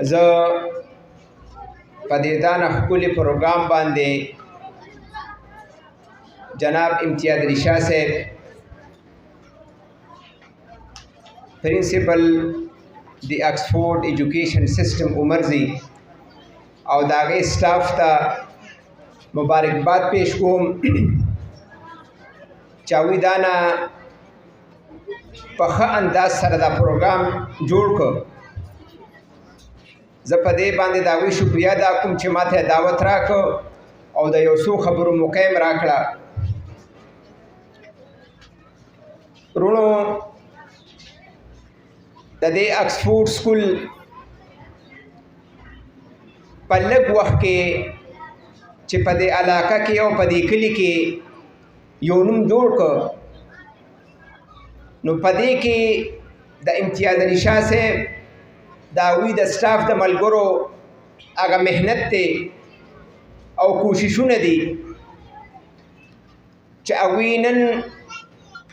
زه په دې دانه ښکلي پروګرام باندې جناب امتیاز علي شاه صاحب پرنسپل د آکسفورډ ایجوکیشن سیسټم عمرزي او د هغې سټاف ته مبارکباد پیش کوم چې هغوی دا نه په ښه انداز سره دا پروګرام جوړ کړ. زه په دې باندې د هغوی شکریه ادا کوم چې ما ته دعوت راکړ او د یو څو خبرو موقع یې راکړه. وروڼو، د دې آکسفورډ سکول په لږ وخت کې چې په دې علاقه کې او په دې کلي کې یو نوم جوړ کړ، نو په دې کې د امتیاز علي شاه صاحب د هغوی د سټاف د ملګرو هغه محنت دی او کوششونه دي چې هغوی نن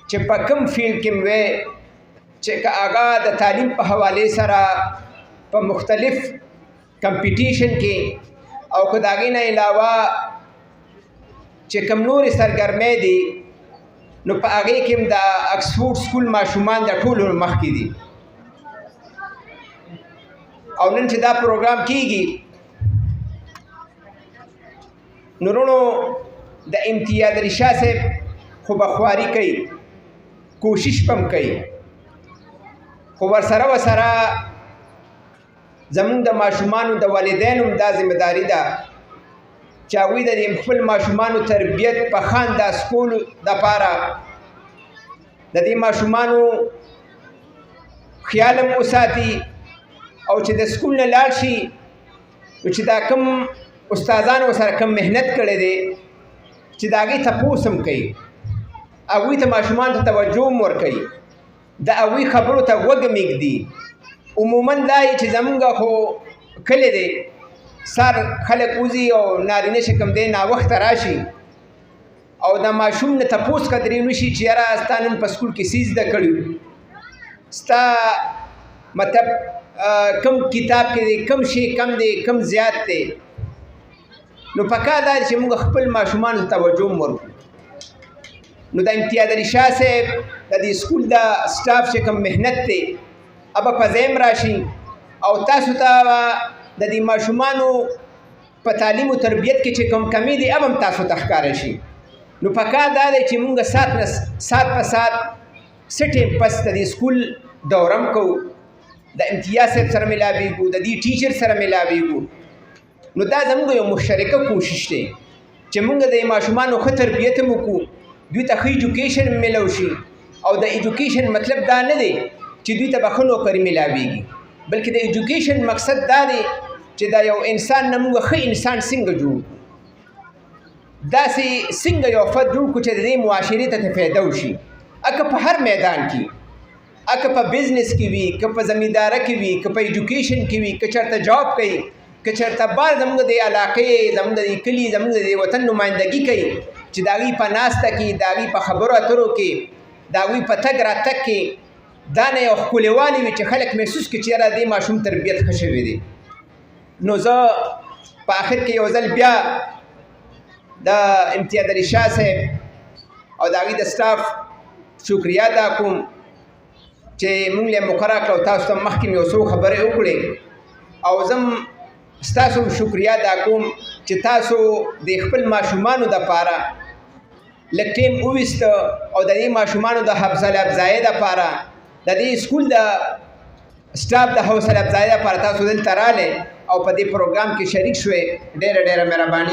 چې په کوم فیلډ کې وی چې که هغه د تعلیم په حوالې سره په مختلف کمپټیشن کې او که د هغې نه علاوه چې کوم نورې سرګرمۍ دي نو په هغې کې هم د آکسفورډ سکول ماشومان د ټولو مخکې دي. او نن چې دا پروګرام کیږي نو وروڼو د امتیاز علي شاه صاحب خو بخواري کوي، کوشش پم کوي، خو ورسره زمونږ د ماشومانو د والدینو هم دا ذمهداري ده چې هغوی د خپل ماشومانو تربیت په ښه انداز کولو دپاره د دې ماشومانو خیال هم وساتي او چې د سکول نه لاړ شي نو چې دا کوم استادانو سره کوم محنت کړی دی چې د هغې تپوس هم کوي، هغوی ته ماشومانو ته توجه هم ورکوي، د هغوی خبرو ته غوږ هم ایږدي. عموما دا چې زمونږ خو کلی دی سر خلک وځي او نارینه چې کوم دی ناوخته راشي او د ماشوم نه تپوس قدرې نشي چې یاره ستا نن په سکول کې څه زده کړي، ستا مطلب کم کتاب کې دی، کم شی کم دی، کم زیات دی. نو پکار دا چې موږ خپل ماشومانو ته توجه هم ورکړو. نو د امتیاز علي شاه صاحب د دې سکول د سټاف چې کوم محنت دی ابه په ځای هم راشي او تاسو ته د دې ماشومانو په تعلیم او تربیت کې چې کوم کمی دی اب هم تاسو ته ښکاره شي. نو پکار دا دی چې موږ سات په سات څه ټیم پس د دې سکول دورم کوو، د امتیاز صاحب سره ملاویږو، د دې ټیچر سره ملاویږو. نو دا زموږ یو مشترکه کوشش دی چې موږ د ماشومانو ښه تربیت هم وکړو، دوی ته ښه ایجوکیشن میلو شي. او د ایجوکیشن مطلب دا نه دی چې دوی ته به ښه نوکري میلاویږي، بلکې د ایجوکیشن مقصد دا دی چې دا یو انسان نه موږ ښه انسان څنګه جوړ کړو، داسې څنګه یو فرد جوړ کړو چې د دې معاشرې ته فایده وشي، که په هر میدان کې، که په بزنس کې وي، که په زمینداره کې وي، که په ایجوکیشن کې وي، که چېرته جاب کوي، که چېرته بار زموږ د علاقې، زموږ د کلي، زموږ د وطن نمایندګي کوي چې د هغوی په ناسته کې، د هغوی په خبرو اترو کې، د هغوی په تګ راتګ کې دا نه یو ښکلېوالی وي چې خلک محسوس کړي چې یاره دې ماشوم تربیت ښه شوی دی. نو زه په آخر کې یو ځل بیا د امتیاز علي شاه صاحب او د هغوی د سټاف شکریه ادا کوم چې مونږ له مقرره کړو، تاسو ته مخکې مې یو څو خبرې وکړې او زه هم ستاسو شکریه ادا کوم چې تاسو د خپل ماشومانو دپاره لږ ټیم وویسته او د دې ماشومانو د حوصله افزایۍ دپاره د دې سکول د سټاف د حوصله افزایۍ دپاره تاسو دلته راغلی او په دې پروګرام کې شریک شوئ. ډېره ډېره مهرباني.